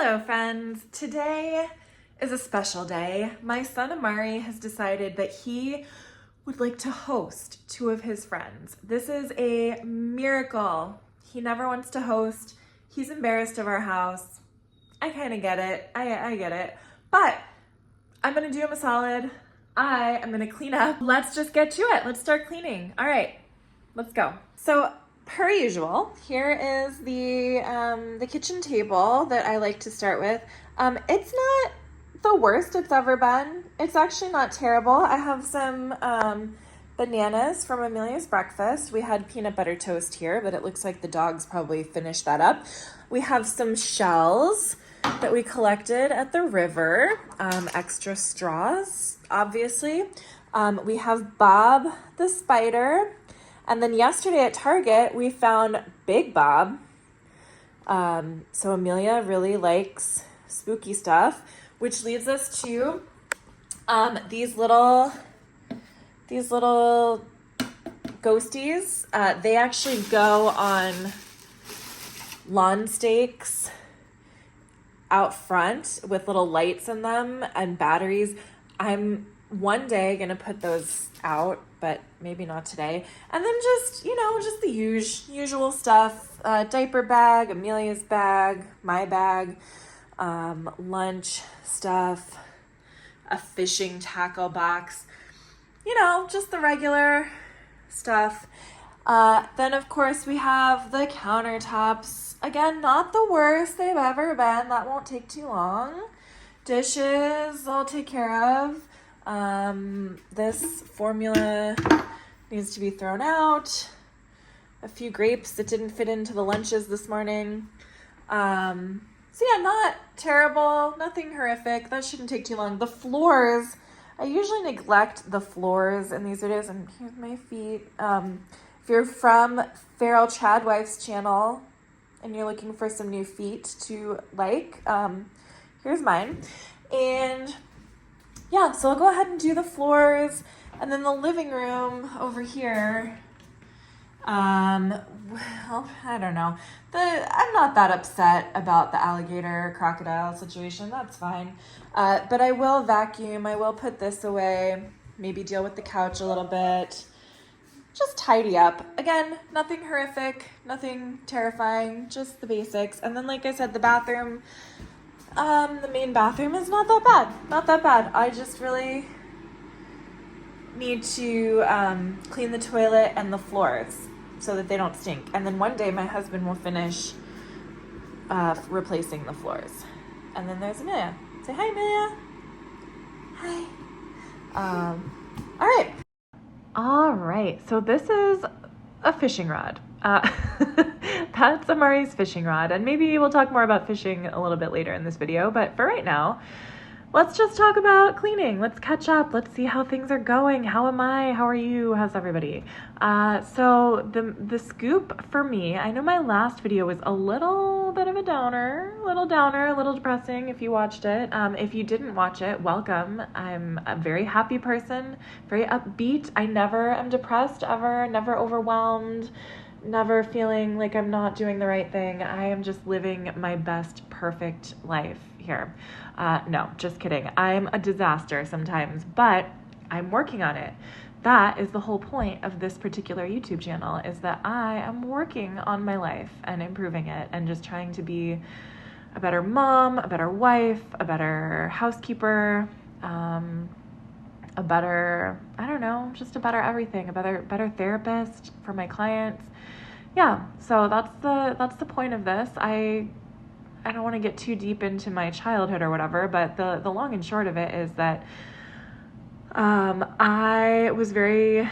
Hello friends, today is a special day. My son Amari has decided that he would like to host two of his friends. This is a miracle. He never wants to host. He's embarrassed of our house. I kind of get it. I get it. But I'm gonna do him a solid. I am gonna clean up. Let's just get to it. Let's start cleaning. All right, let's go. So per usual, here is the kitchen table that I like to start with. It's not the worst it's ever been. It's actually not terrible. I have some bananas from Amelia's breakfast. We had peanut butter toast here, but it looks like the dogs probably finished that up. We have some shells that we collected at the river, extra straws, obviously. We have Bob the spider. And then yesterday at Target, we found Big Bob. So Amelia really likes spooky stuff, which leads us to these little ghosties. They actually go on lawn stakes out front with little lights in them and batteries. I'm one day gonna put those out, but maybe not today. And then just the usual stuff, diaper bag, Amelia's bag, my bag, lunch stuff, a fishing tackle box, just the regular stuff. Then of course we have the countertops. Again, not the worst they've ever been. That won't take too long. Dishes I'll take care of. This formula needs to be thrown out. A few grapes that didn't fit into the lunches this morning. So yeah, not terrible, nothing horrific. That shouldn't take too long. The floors, I usually neglect the floors in these videos, and here's my feet. If you're from Feral Chadwife's channel and you're looking for some new feet to like, here's mine. And yeah, so I'll go ahead and do the floors, and then the living room over here. Well, I don't know. I'm not that upset about the alligator crocodile situation. That's fine. But I will vacuum. I will put this away. Maybe deal with the couch a little bit. Just tidy up. Again, nothing horrific, nothing terrifying, just the basics. And then, like I said, the bathroom. The main bathroom is not that bad. Not that bad. I just really need to clean the toilet and the floors so that they don't stink. And then one day my husband will finish replacing the floors. And then there's Amelia. Say hi, Amelia. Hi. All right. So this is a fishing rod. That's Amari's fishing rod, and maybe we'll talk more about fishing a little bit later in this video, but for right now, let's just talk about cleaning. Let's catch up. Let's see how things are going. How am I? How are you? How's everybody? So the scoop for me, I know my last video was a little bit of a downer, a little depressing if you watched it. If you didn't watch it, welcome. I'm a very happy person, very upbeat. I never am depressed ever, never overwhelmed, never feeling like I'm not doing the right thing. I am just living my best, perfect life here. No, just kidding. I'm a disaster sometimes, but I'm working on it. That is the whole point of this particular YouTube channel, is that I am working on my life and improving it and just trying to be a better mom, a better wife, a better housekeeper, a better, just a better everything, a better therapist for my clients. Yeah, so that's the point of this. I don't want to get too deep into my childhood or whatever, but the long and short of it is that I was very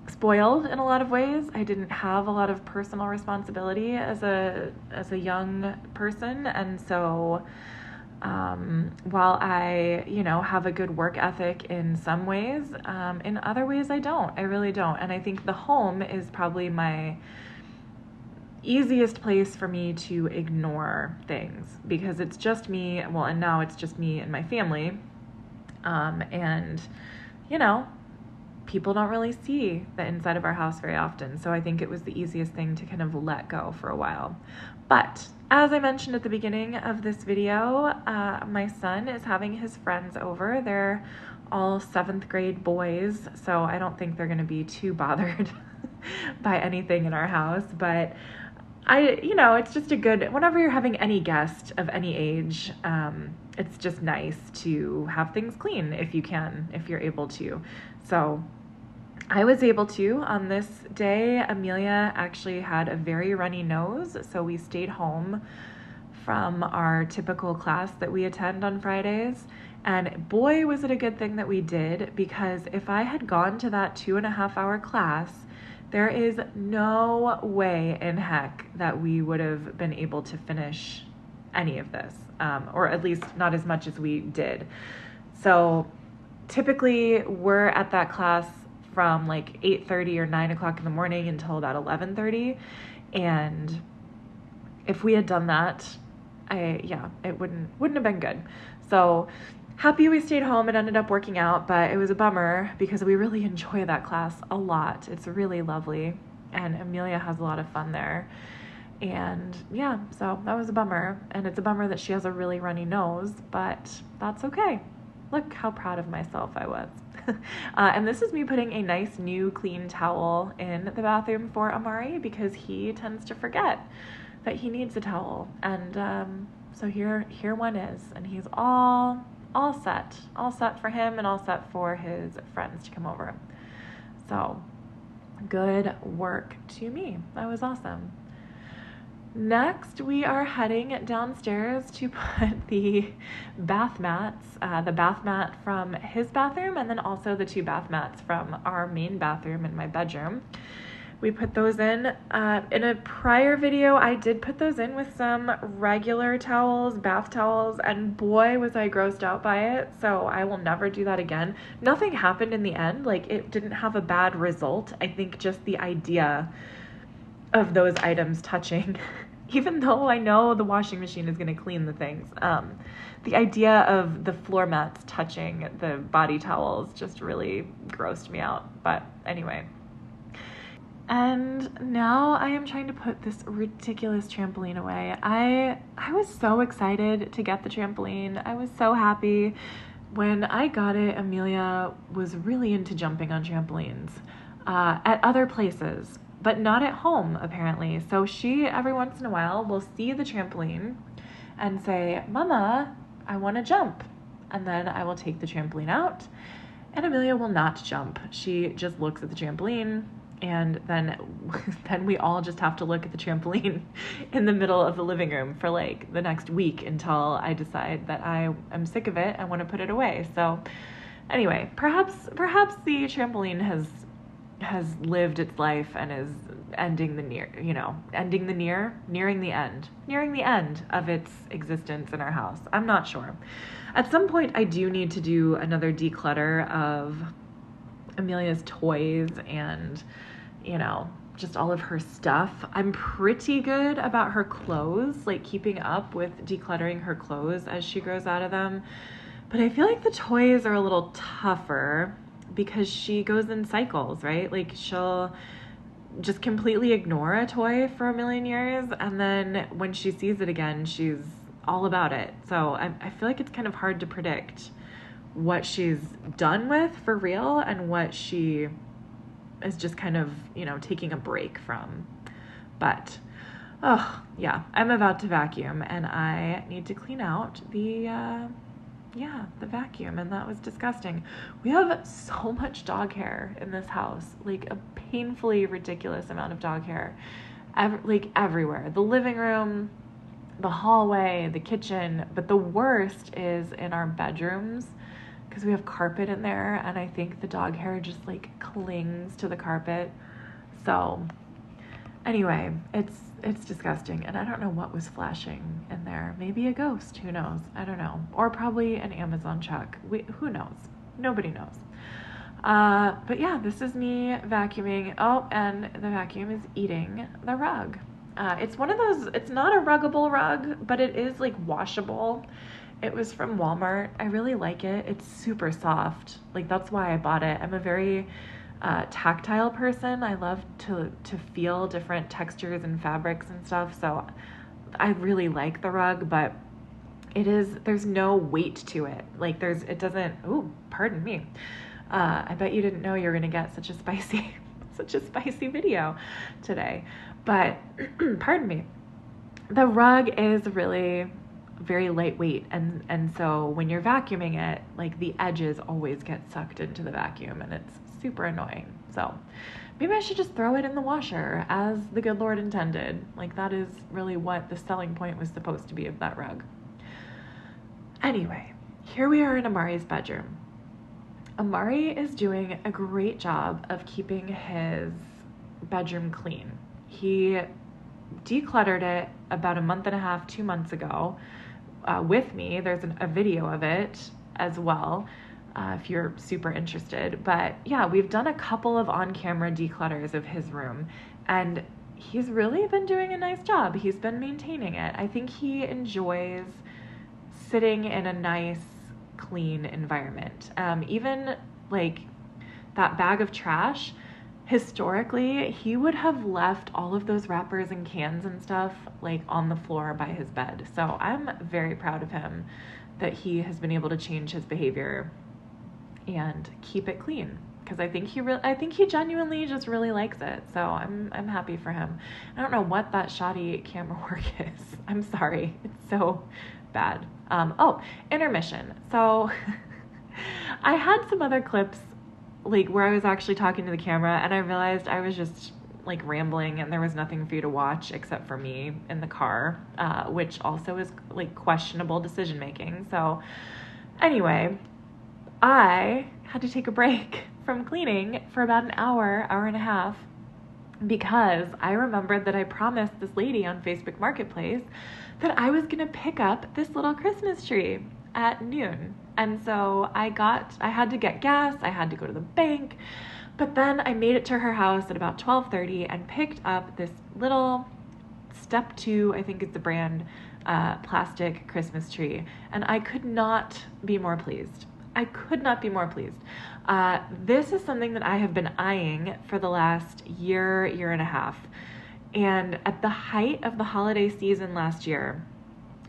spoiled in a lot of ways. I didn't have a lot of personal responsibility as a young person, and so while I, have a good work ethic in some ways, in other ways I don't. I really don't. And I think the home is probably my easiest place for me to ignore things, because it's just me. Well, and now it's just me and my family. And people don't really see the inside of our house very often. So I think it was the easiest thing to kind of let go for a while. But as I mentioned at the beginning of this video, my son is having his friends over. They're all 7th grade boys, so I don't think they're going to be too bothered by anything in our house. But it's just a good, whenever you're having any guest of any age, it's just nice to have things clean if you can, if you're able to. So I was able to on this day. Amelia actually had a very runny nose, so we stayed home from our typical class that we attend on Fridays. And boy, was it a good thing that we did, because if I had gone to that 2.5-hour class, there is no way in heck that we would have been able to finish any of this, or at least not as much as we did. So typically we're at that class from like 8:30 or 9 o'clock in the morning until about 11:30. And if we had done that, it wouldn't have been good. So happy we stayed home. It ended up working out, but it was a bummer because we really enjoy that class a lot. It's really lovely, and Amelia has a lot of fun there. And yeah, so that was a bummer. And it's a bummer that she has a really runny nose, but that's okay. Look how proud of myself I was. And this is me putting a nice new clean towel in the bathroom for Amari, because he tends to forget that he needs a towel. And so here one is, and he's all set for him and all set for his friends to come over. So good work to me. That was awesome. Next, we are heading downstairs to put the bath mats, the bath mat from his bathroom, and then also the 2 bath mats from our main bathroom in my bedroom. We put those in a prior video. I did put those in with some regular towels, bath towels, and boy, was I grossed out by it. So I will never do that again. Nothing happened in the end. Like, it didn't have a bad result. I think just the idea of those items touching, even though I know the washing machine is going to clean the things, the idea of the floor mats touching the body towels just really grossed me out. But anyway. And now I am trying to put this ridiculous trampoline away. I was so excited to get the trampoline. I was so happy. When I got it, Amelia was really into jumping on trampolines at other places, but not at home, apparently. So she, every once in a while, will see the trampoline and say, "Mama, I want to jump." And then I will take the trampoline out, and Amelia will not jump. She just looks at the trampoline, and then we all just have to look at the trampoline in the middle of the living room for like the next week until I decide that I am sick of it. I want to put it away. So anyway, perhaps the trampoline has lived its life and is nearing the end of its existence in our house. I'm not sure. At some point, I do need to do another declutter of Amelia's toys and, just all of her stuff. I'm pretty good about her clothes, like keeping up with decluttering her clothes as she grows out of them. But I feel like the toys are a little tougher because she goes in cycles, right? Like, she'll just completely ignore a toy for a million years, and then when she sees it again, she's all about it. So I feel like it's kind of hard to predict what she's done with for real and what she is just kind of, taking a break from. But, oh, yeah, I'm about to vacuum, and I need to clean out the vacuum, and that was disgusting. We have so much dog hair in this house, like a painfully ridiculous amount of dog hair, everywhere. The living room, the hallway, the kitchen, but the worst is in our bedrooms, because we have carpet in there, and I think the dog hair just like clings to the carpet. So anyway, it's disgusting, and I don't know what was flashing in there. Maybe a ghost, who knows? I don't know. Or probably an Amazon check. Who knows? Nobody knows. But yeah, this is me vacuuming. Oh, and the vacuum is eating the rug. It's one of those, it's not a ruggable rug, but it is like washable. It was from Walmart. I really like it. It's super soft. Like, that's why I bought it. I'm a very tactile person. I love to feel different textures and fabrics and stuff. So I really like the rug, but there's no weight to it. Like it doesn't, ooh, pardon me. I bet you didn't know you were going to get such a spicy video today, but pardon me. The rug is really very lightweight. And so when you're vacuuming it, like the edges always get sucked into the vacuum and it's super annoying. So maybe I should just throw it in the washer as the good Lord intended. Like that is really what the selling point was supposed to be of that rug. Anyway, here we are in Amari's bedroom. Amari is doing a great job of keeping his bedroom clean. He decluttered it about a month and a half, 2 months ago with me. There's a video of it as well if you're super interested. But yeah, we've done a couple of on-camera declutters of his room, and he's really been doing a nice job. He's been maintaining it. I think he enjoys sitting in a nice, clean environment. Even like that bag of trash, historically, he would have left all of those wrappers and cans and stuff like on the floor by his bed. So I'm very proud of him that he has been able to change his behavior and keep it clean, because I think he genuinely just really likes it. So I'm happy for him. I don't know what that shoddy camera work is. I'm sorry. It's so bad. Intermission. So I had some other clips like where I was actually talking to the camera, and I realized I was just like rambling and there was nothing for you to watch except for me in the car, which also is like questionable decision making. So anyway, I had to take a break from cleaning for about an hour and a half, because I remembered that I promised this lady on Facebook Marketplace that I was going to pick up this little Christmas tree at noon. And so I had to get gas, I had to go to the bank, but then I made it to her house at about 12:30 and picked up this little Step 2, I think it's the brand, plastic Christmas tree. And I could not be more pleased. This is something that I have been eyeing for the last year and a half. And at the height of the holiday season last year,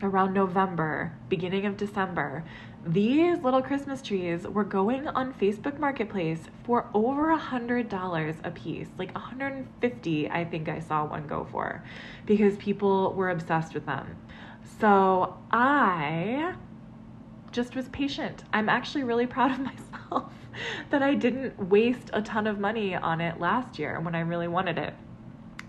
around November, beginning of December, these little Christmas trees were going on Facebook Marketplace for over $100 a piece, like $150, I think I saw one go for, because people were obsessed with them. So I just was patient. I'm actually really proud of myself that I didn't waste a ton of money on it last year when I really wanted it,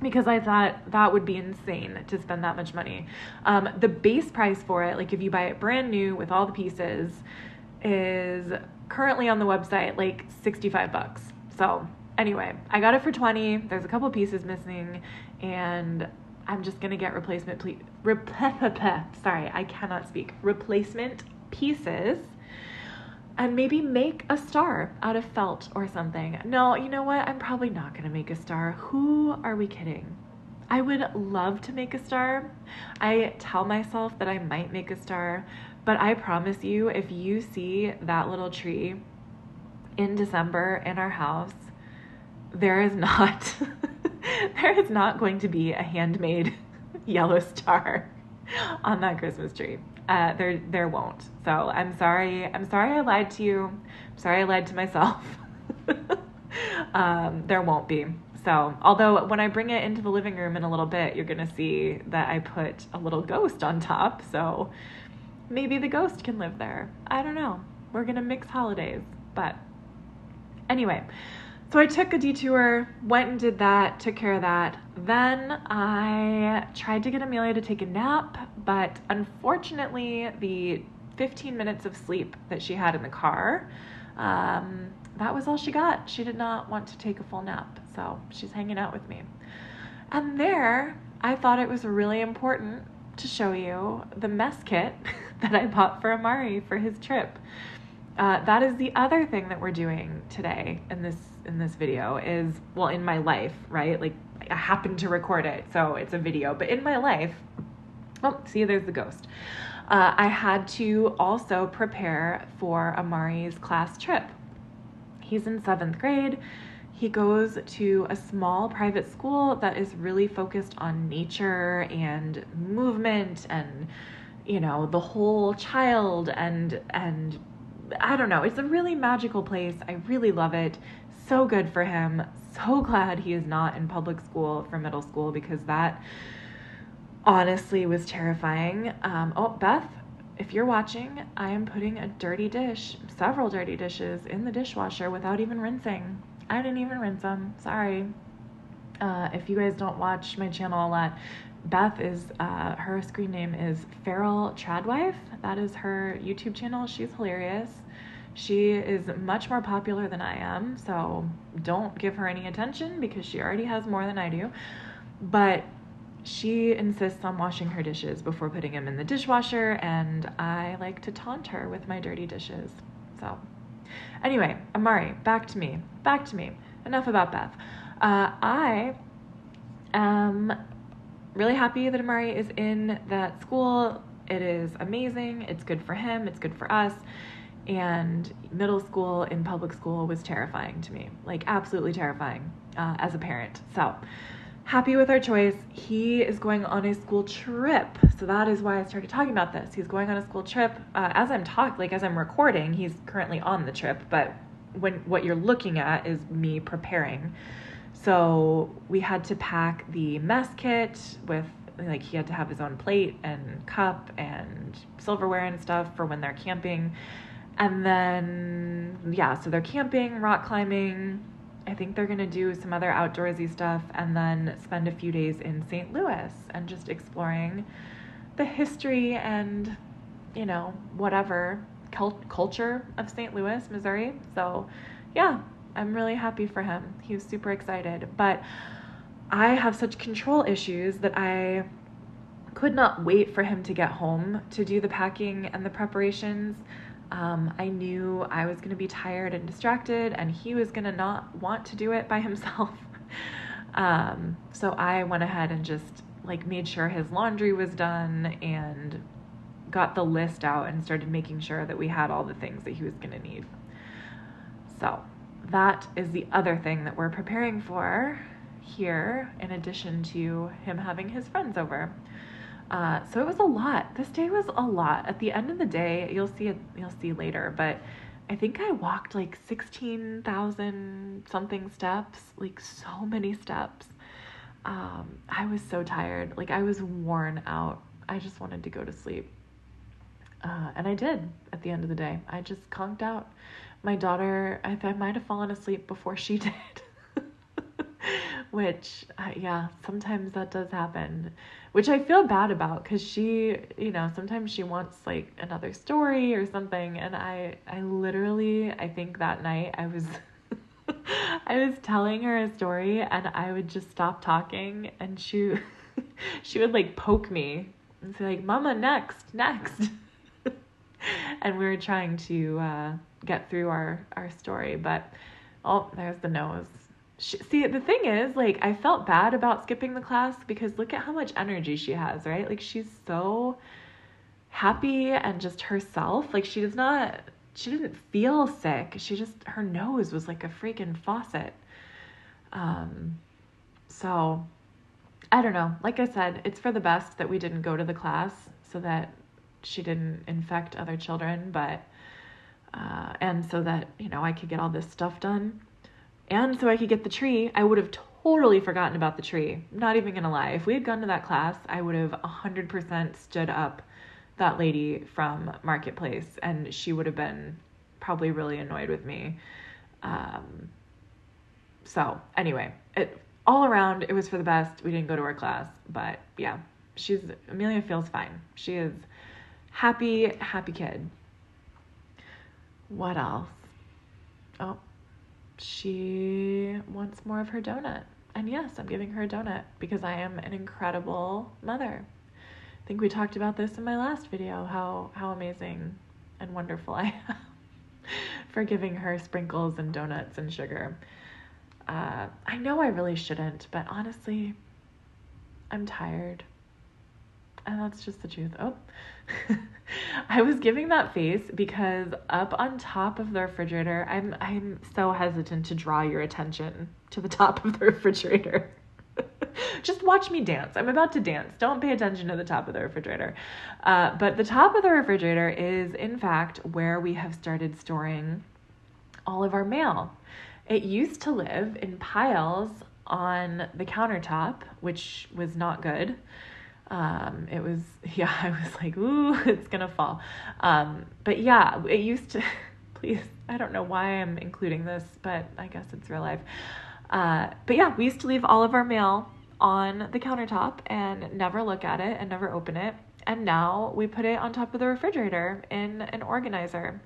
because I thought that would be insane to spend that much money. The base price for it, like if you buy it brand new with all the pieces, is currently on the website like $65. So anyway, I got it for $20. There's a couple pieces missing, and I'm just gonna get replacement pieces and maybe make a star out of felt or something. No, you know what? I'm probably not going to make a star. Who are we kidding? I would love to make a star. I tell myself that I might make a star, but I promise you, if you see that little tree in December in our house, there is not going to be a handmade yellow star on that Christmas tree. There won't. So I'm sorry I lied to you. I'm sorry I lied to myself. There won't be. So, although when I bring it into the living room in a little bit, you're going to see that I put a little ghost on top. So maybe the ghost can live there. I don't know. We're going to mix holidays. But anyway, so I took a detour, went and did that, took care of that. Then I tried to get Amelia to take a nap, but unfortunately the 15 minutes of sleep that she had in the car, that was all she got. She did not want to take a full nap, so she's hanging out with me. And there, I thought it was really important to show you the mess kit that I bought for Amari for his trip. That is the other thing that we're doing today in this video is, well, in my life, right? Like I happened to record it, so it's a video, but in my life, oh, see, there's the ghost. I had to also prepare for Amari's class trip. He's in 7th grade. he goes to a small private school that is really focused on nature and movement and, the whole child and I don't know. It's a really magical place. I really love it. So good for him. So glad he is not in public school for middle school, because that honestly was terrifying. Beth, if you're watching, I am putting several dirty dishes in the dishwasher without even rinsing. I didn't even rinse them. Sorry. If you guys don't watch my channel a lot, Beth is, her screen name is Feral Tradwife. That is her YouTube channel. She's hilarious. She is much more popular than I am, so don't give her any attention because she already has more than I do. But she insists on washing her dishes before putting them in the dishwasher, and I like to taunt her with my dirty dishes. So anyway, Amari, back to me. Enough about Beth. I am really happy that Amari is in that school. It is amazing. It's good for him. It's good for us. And middle school in public school was terrifying to me, like absolutely terrifying as a parent. So happy with our choice. He is going on a school trip. So that is why I started talking about this. He's going on a school trip. As I'm recording, he's currently on the trip, but what you're looking at is me preparing. So we had to pack the mess kit with, like, he had to have his own plate and cup and silverware and stuff for when they're camping. And then, so they're camping, rock climbing. I think they're going to do some other outdoorsy stuff and then spend a few days in St. Louis and just exploring the history and, whatever culture of St. Louis, Missouri. So yeah, I'm really happy for him. He was super excited, but I have such control issues that I could not wait for him to get home to do the packing and the preparations. I knew I was going to be tired and distracted, and he was going to not want to do it by himself. So I went ahead and just made sure his laundry was done and got the list out and started making sure that we had all the things that he was going to need. So that is the other thing that we're preparing for here, in addition to him having his friends over. So it was a lot. This day was a lot. At the end of the day, you'll see later, but I think I walked 16,000 something steps, so many steps. I was so tired. I was worn out. I just wanted to go to sleep. And I did at the end of the day. I just conked out. My daughter, I might have fallen asleep before she did. Which, sometimes that does happen, which I feel bad about, because she, sometimes she wants another story or something. And I literally, I think that night I was, I was telling her a story and I would just stop talking and she would poke me and say Mama, next. And we were trying to get through our story, but there's the nose. See, the thing is, I felt bad about skipping the class because look at how much energy she has, right? She's so happy and just herself. She didn't feel sick. Her nose was like a freaking faucet. So I don't know. Like I said, it's for the best that we didn't go to the class so that she didn't infect other children, but, and so that, I could get all this stuff done. And so I could get the tree. I would have totally forgotten about the tree. Not even going to lie. If we had gone to that class, I would have 100% stood up that lady from Marketplace, and she would have been probably really annoyed with me. So anyway, all around, it was for the best. We didn't go to her class, but yeah, Amelia feels fine. She is happy kid. What else? Oh, she wants more of her donut. And yes, I'm giving her a donut because I am an incredible mother. I think we talked about this in my last video, how amazing and wonderful I am for giving her sprinkles and donuts and sugar. I know I really shouldn't, but honestly, I'm tired. And that's just the truth. Oh, I was giving that face because up on top of the refrigerator, I'm so hesitant to draw your attention to the top of the refrigerator. Just watch me dance. I'm about to dance. Don't pay attention to the top of the refrigerator. But the top of the refrigerator is, in fact, where we have started storing all of our mail. It used to live in piles on the countertop, which was not good. It was, yeah, I was like, ooh, it's gonna fall. But yeah, it used to, please, I don't know why I'm including this, but I guess it's real life. But yeah, we used to leave all of our mail on the countertop and never look at it and never open it. And now we put it on top of the refrigerator in an organizer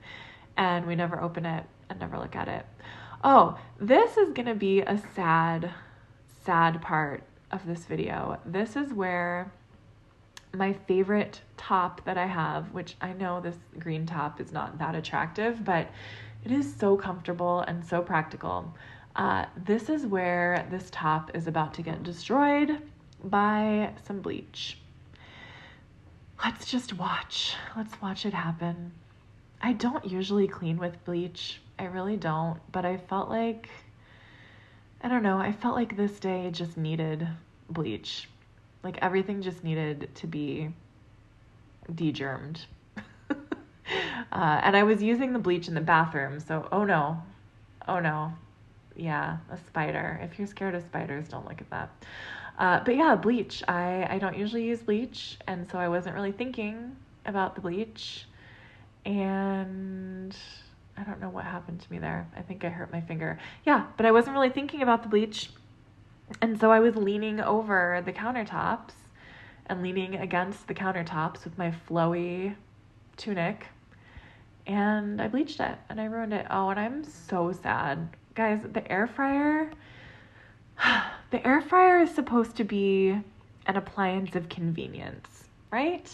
and we never open it and never look at it. Oh, this is going to be a sad part of this video. This is where my favorite top that I have, which I know this green top is not that attractive, but it is so comfortable and so practical. This is where this top is about to get destroyed by some bleach. Let's just watch. Let's watch it happen. I don't usually clean with bleach. I really don't, but I felt like, I don't know, I felt like this day just needed bleach. Like everything just needed to be de-germed. And I was using the bleach in the bathroom, so oh no. Yeah, a spider. If you're scared of spiders, don't look at that. But yeah, bleach. I don't usually use bleach, and so I wasn't really thinking about the bleach. And I don't know what happened to me there. I think I hurt my finger. Yeah, but I wasn't really thinking about the bleach. And so I was leaning over the countertops and leaning against the countertops with my flowy tunic. And I bleached it and I ruined it. Oh, and I'm so sad. Guys, the air fryer is supposed to be an appliance of convenience, right?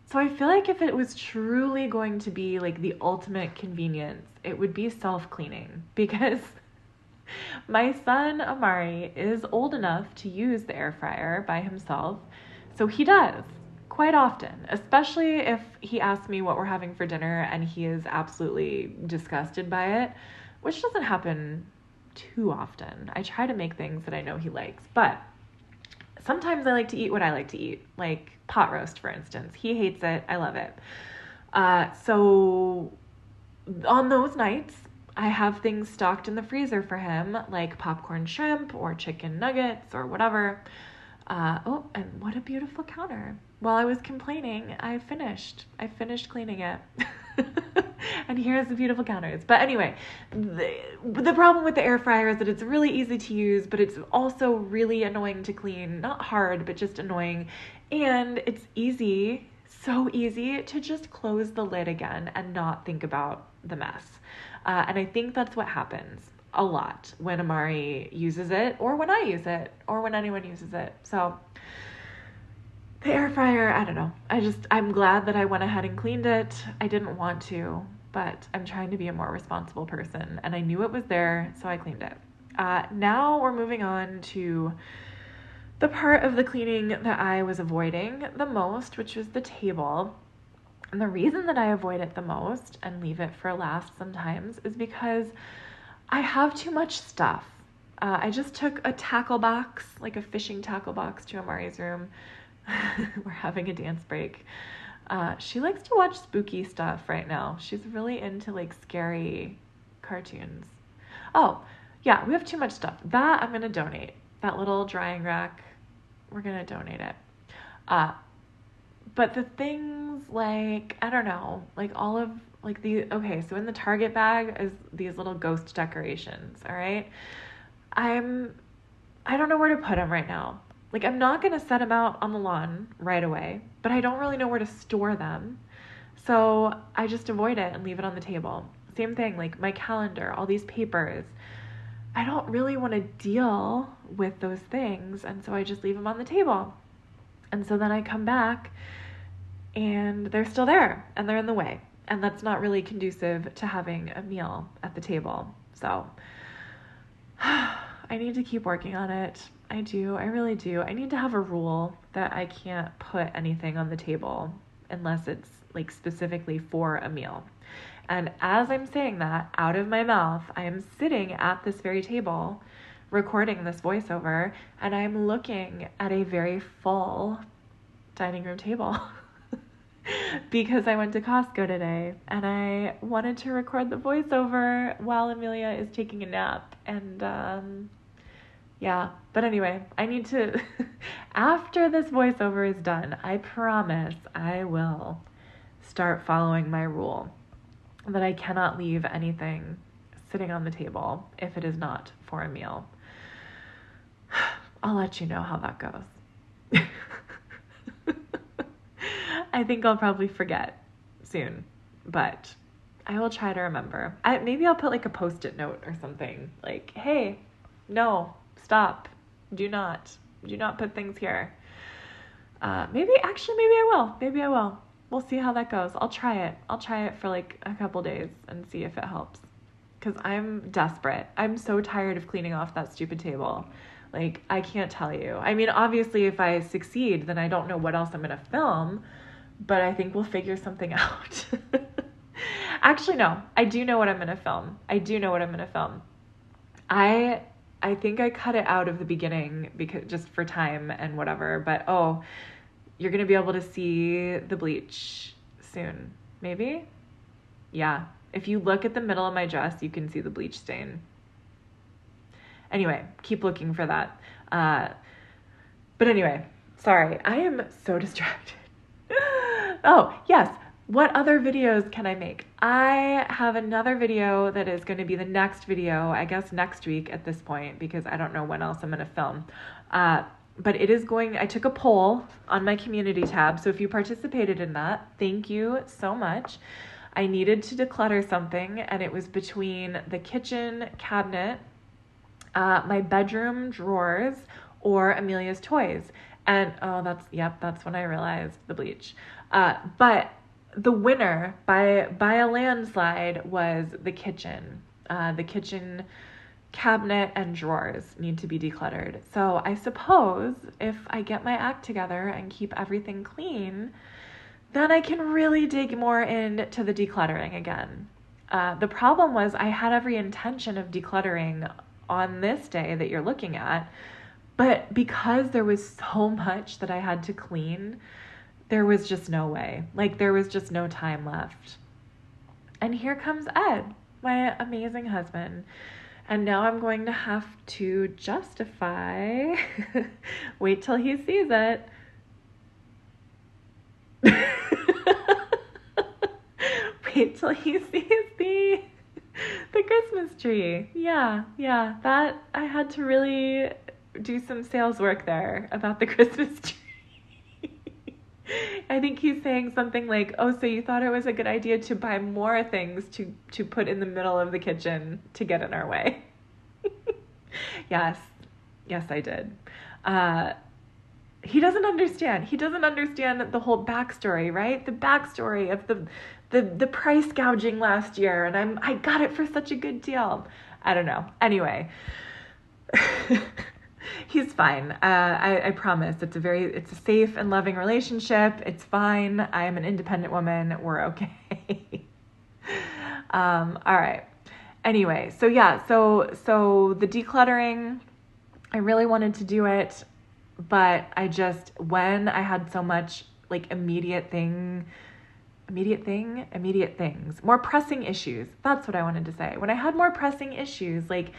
So I feel like if it was truly going to be like the ultimate convenience, it would be self-cleaning, because my son Amari is old enough to use the air fryer by himself. So he does quite often, especially if he asks me what we're having for dinner and he is absolutely disgusted by it, which doesn't happen too often. I try to make things that I know he likes, but sometimes I like to eat what I like to eat, like pot roast, for instance. He hates it. I love it. So on those nights, I have things stocked in the freezer for him, like popcorn shrimp or chicken nuggets or whatever. Oh, and what a beautiful counter. While I was complaining, I finished cleaning it. And here's the beautiful counters. But anyway, the problem with the air fryer is that it's really easy to use, but it's also really annoying to clean. Not hard, but just annoying. And it's easy, so easy to just close the lid again and not think about the mess. And I think that's what happens a lot when Amari uses it, or when I use it, or when anyone uses it. So the air fryer, I don't know. I'm glad that I went ahead and cleaned it. I didn't want to, but I'm trying to be a more responsible person, and I knew it was there, so I cleaned it. Now we're moving on to the part of the cleaning that I was avoiding the most, which was the table. And the reason that I avoid it the most and leave it for last sometimes is because I have too much stuff. I just took a tackle box, like a fishing tackle box, to Amari's room. We're having a dance break. She likes to watch spooky stuff right now. She's really into like scary cartoons. Oh, yeah, we have too much stuff. That I'm going to donate. That little drying rack, we're going to donate it. But the things like, I don't know, like all of like okay, so in the Target bag is these little ghost decorations, all right? I don't know where to put them right now. Like, I'm not going to set them out on the lawn right away, but I don't really know where to store them. So I just avoid it and leave it on the table. Same thing, like my calendar, all these papers. I don't really want to deal with those things, and so I just leave them on the table. And so then I come back and they're still there and they're in the way. And that's not really conducive to having a meal at the table. So I need to keep working on it. I do. I really do. I need to have a rule. that I can't put anything on the table unless it's like specifically for a meal. And as I'm saying that out of my mouth, I am sitting at this very table recording this voiceover, and I'm looking at a very full dining room table because I went to Costco today and I wanted to record the voiceover while Amelia is taking a nap. And yeah, but anyway, I need to, after this voiceover is done, I promise I will start following my rule that I cannot leave anything sitting on the table if it is not for a meal. I'll let you know how that goes. I think I'll probably forget soon, but I will try to remember. Maybe I'll put like a Post-it note or something like, hey, no, stop. Do not put things here. Maybe I will. We'll see how that goes. I'll try it for like a couple days and see if it helps. Because I'm desperate. I'm so tired of cleaning off that stupid table. Like, I can't tell you. I mean, obviously, if I succeed, then I don't know what else I'm going to film. But I think we'll figure something out. Actually, no. I do know what I'm going to film. I think I cut it out of the beginning because just for time and whatever. But, you're going to be able to see the bleach soon. Maybe? Yeah. If you look at the middle of my dress, you can see the bleach stain. Anyway, keep looking for that. But anyway, sorry. I am so distracted. Oh, yes. What other videos can I make? I have another video that is going to be the next video, I guess next week at this point, because I don't know when else I'm going to film. But I took a poll on my community tab. So if you participated in that, thank you so much. I needed to declutter something, and it was between the kitchen cabinet, my bedroom drawers, or Amelia's toys. And that's when I realized the bleach. But the winner by a landslide was the kitchen. The kitchen cabinet and drawers need to be decluttered. So I suppose if I get my act together and keep everything clean, then I can really dig more into the decluttering again. The problem was I had every intention of decluttering on this day that you're looking at, but because there was so much that I had to clean, there was just no way. Like, there was just no time left. And here comes Ed, my amazing husband. And now I'm going to have to justify, wait till he sees it. Wait till he sees the Christmas tree. Yeah, that I had to really do some sales work there about the Christmas tree. I think he's saying something like, oh, so you thought it was a good idea to buy more things to put in the middle of the kitchen to get in our way. Yes, I did. He doesn't understand. He doesn't understand the whole backstory, right? The backstory of the price gouging last year, and I got it for such a good deal. I don't know. Anyway, he's fine. I promise. It's a safe and loving relationship. It's fine. I am an independent woman. We're okay. All right. Anyway, so the decluttering, I really wanted to do it, but when I had so much like immediate things, more pressing issues. That's what I wanted to say. When I had more pressing issues, like,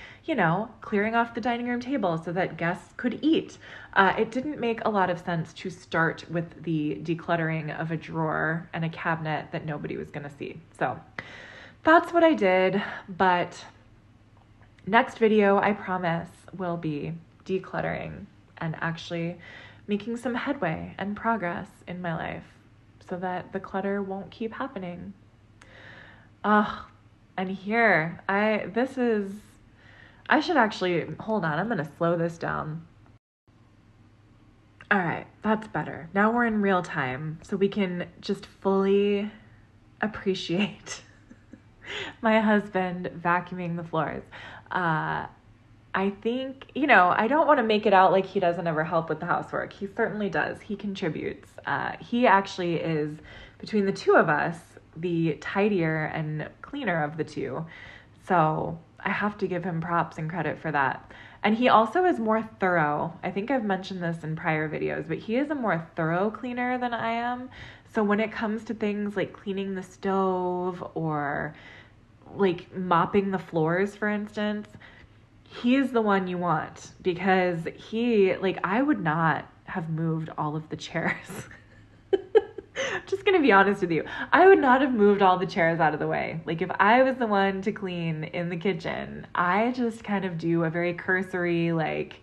clearing off the dining room table so that guests could eat, it didn't make a lot of sense to start with the decluttering of a drawer and a cabinet that nobody was going to see. So that's what I did. But next video, I promise, will be decluttering and actually making some headway and progress in my life, so that the clutter won't keep happening. And here, I should actually, hold on, I'm going to slow this down. All right, that's better. Now we're in real time, so we can just fully appreciate my husband vacuuming the floors. I think, you know, I don't want to make it out like he doesn't ever help with the housework. He certainly does. He contributes. He actually is, between the two of us, the tidier and cleaner of the two. So I have to give him props and credit for that. And he also is more thorough. I think I've mentioned this in prior videos, but he is a more thorough cleaner than I am. So when it comes to things like cleaning the stove or like mopping the floors, for instance, he is the one you want, because he, like, I would not have moved all of the chairs. I'm just going to be honest with you. I would not have moved all the chairs out of the way. Like, if I was the one to clean in the kitchen, I just kind of do a very cursory, like,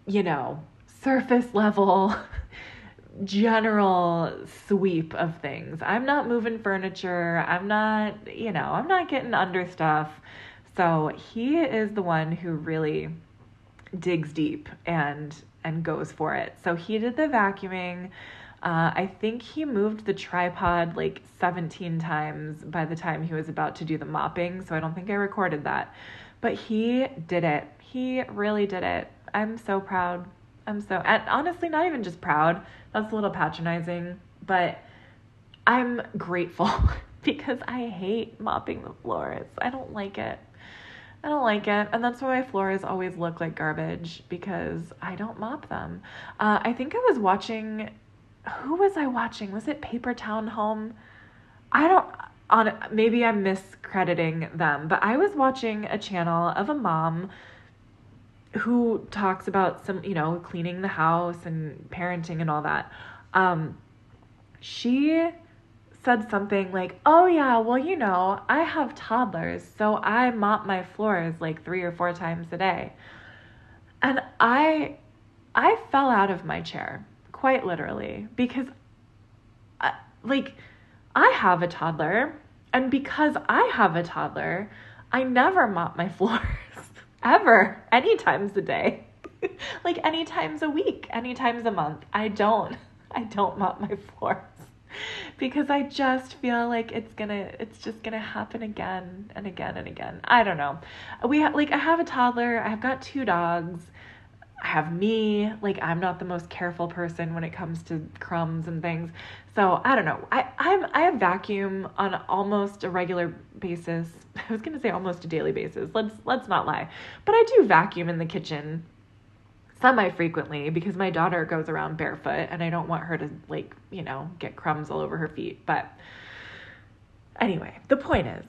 you know, surface level general sweep of things. I'm not moving furniture. I'm not getting under stuff. So he is the one who really digs deep and goes for it. So he did the vacuuming. I think he moved the tripod like 17 times by the time he was about to do the mopping. So I don't think I recorded that. But he did it. He really did it. I'm so proud. And honestly, not even just proud. That's a little patronizing. But I'm grateful because I hate mopping the floors. I don't like it. And that's why my floors always look like garbage, because I don't mop them. I think I was watching, who was I watching? Was it Paper Town Home? Maybe I'm miscrediting them, but I was watching a channel of a mom who talks about some, cleaning the house and parenting and all that. She said something like, oh yeah, well, I have toddlers, so I mop my floors like 3 or 4 times a day. And I fell out of my chair, quite literally, because I have a toddler, and because I have a toddler, I never mop my floors, ever, any times a day, like any times a week, any times a month. I don't mop my floors. Because I just feel like it's just gonna happen again and again and again. I don't know. I have a toddler. I've got 2 dogs. I have me. Like, I'm not the most careful person when it comes to crumbs and things. So I don't know. I vacuum on almost a regular basis. I was gonna say almost a daily basis. Let's not lie. But I do vacuum in the kitchen semi-frequently, because my daughter goes around barefoot and I don't want her to get crumbs all over her feet. But anyway, the point is,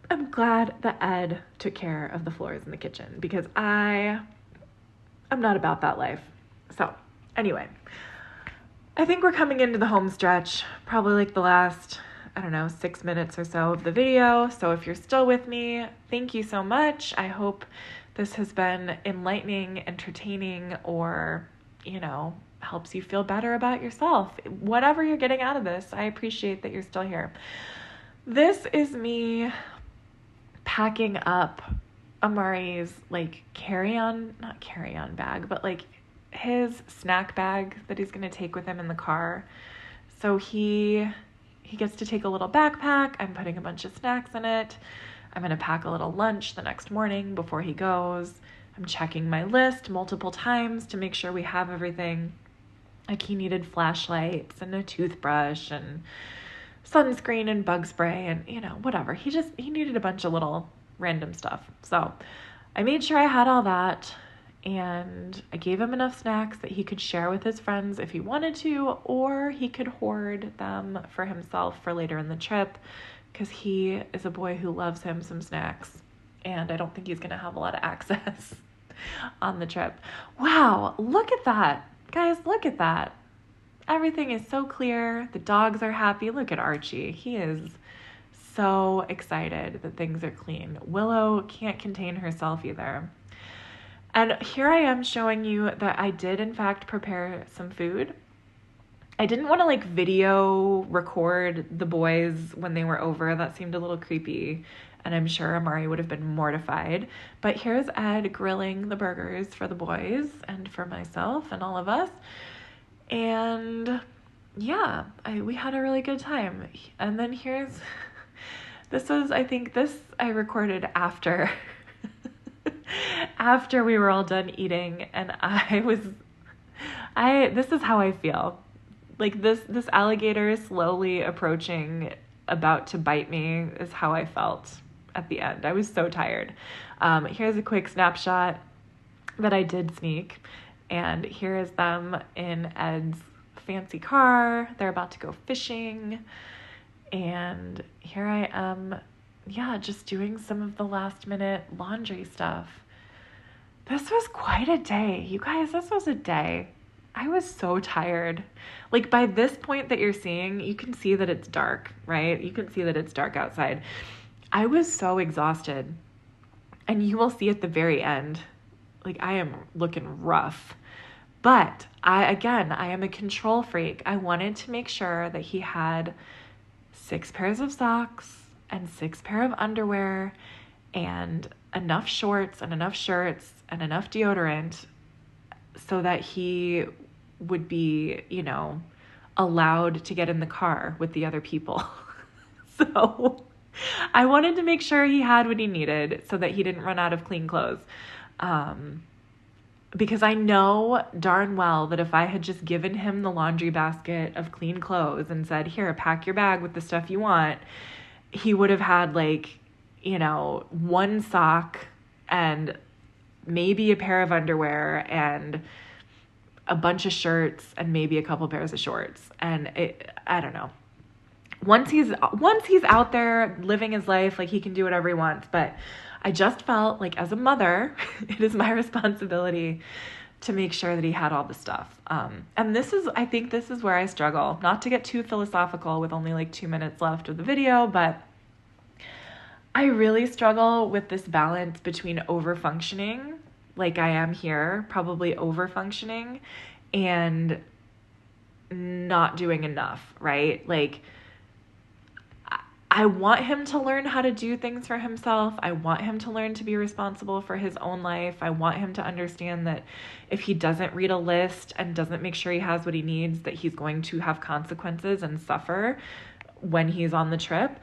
I'm glad that Ed took care of the floors in the kitchen, because I'm not about that life. So anyway, I think we're coming into the home stretch, probably like the last, 6 minutes or so of the video. So if you're still with me, thank you so much. I hope this has been enlightening, entertaining, or, helps you feel better about yourself. Whatever you're getting out of this, I appreciate that you're still here. This is me packing up Amari's, not carry-on bag, but his snack bag that he's going to take with him in the car. So he gets to take a little backpack. I'm putting a bunch of snacks in it. I'm going to pack a little lunch the next morning before he goes. I'm checking my list multiple times to make sure we have everything. Like, he needed flashlights and a toothbrush and sunscreen and bug spray and, whatever. He needed a bunch of little random stuff. So I made sure I had all that, and I gave him enough snacks that he could share with his friends if he wanted to, or he could hoard them for himself for later in the trip, because he is a boy who loves him some snacks, and I don't think he's going to have a lot of access on the trip. Wow, look at that. Guys, look at that. Everything is so clear. The dogs are happy. Look at Archie. He is so excited that things are clean. Willow can't contain herself either. And here I am showing you that I did, in fact, prepare some food. I didn't want to video record the boys when they were over. That seemed a little creepy, and I'm sure Amari would have been mortified. But here's Ed grilling the burgers for the boys and for myself and all of us. And yeah, we had a really good time. And then I recorded after after we were all done eating, and this is how I feel. Like this alligator slowly approaching, about to bite me, is how I felt at the end. I was so tired. Here's a quick snapshot that I did sneak. And here is them in Ed's fancy car. They're about to go fishing. And here I am, just doing some of the last minute laundry stuff. This was quite a day. You guys, this was a day. I was so tired. Like by this point that you're seeing, you can see that it's dark, right? You can see that it's dark outside. I was so exhausted. And you will see at the very end, like I am looking rough. But I am a control freak. I wanted to make sure that he had 6 pairs of socks and 6 pair of underwear and enough shorts and enough shirts and enough deodorant so that he would be, allowed to get in the car with the other people. So I wanted to make sure he had what he needed so that he didn't run out of clean clothes. Because I know darn well that if I had just given him the laundry basket of clean clothes and said, here, pack your bag with the stuff you want, he would have had 1 sock and maybe a pair of underwear and a bunch of shirts and maybe a couple pairs of shorts. And I don't know. Once he's out there living his life, he can do whatever he wants. But I just felt like as a mother, it is my responsibility to make sure that he had all the stuff. And I think this is where I struggle. Not to get too philosophical with only 2 minutes left of the video, but I really struggle with this balance between over-functioning, like I am here, probably over-functioning, and not doing enough, right? I want him to learn how to do things for himself. I want him to learn to be responsible for his own life. I want him to understand that if he doesn't read a list and doesn't make sure he has what he needs, that he's going to have consequences and suffer when he's on the trip.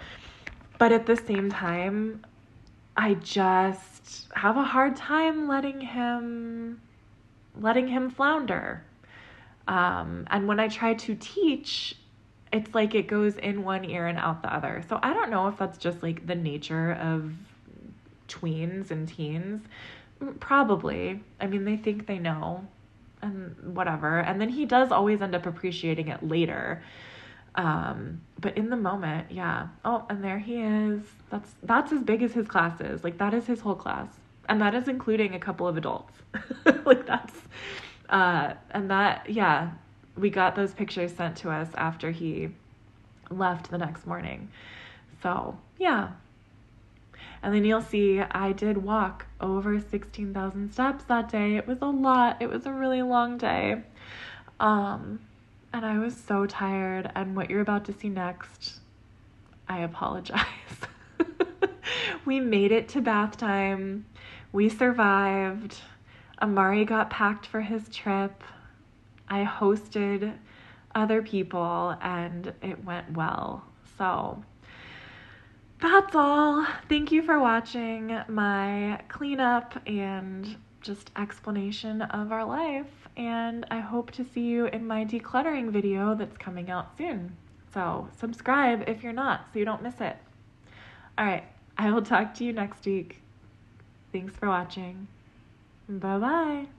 But at the same time, I just have a hard time letting him flounder. And when I try to teach, it's like it goes in one ear and out the other. So I don't know if that's just the nature of tweens and teens. Probably. I mean, they think they know and whatever. And then he does always end up appreciating it later. But in the moment, yeah. Oh, and there he is. That's as big as his class is. That is his whole class. And that is including a couple of adults. We got those pictures sent to us after he left the next morning. So, yeah. And then you'll see I did walk over 16,000 steps that day. It was a lot. It was a really long day. And I was so tired. And what you're about to see next, I apologize. We made it to bath time. We survived. Amari got packed for his trip. I hosted other people and it went well. So that's all. Thank you for watching my cleanup and just explanation of our life. And I hope to see you in my decluttering video that's coming out soon. So subscribe if you're not, so you don't miss it. All right. I will talk to you next week. Thanks for watching. Bye-bye.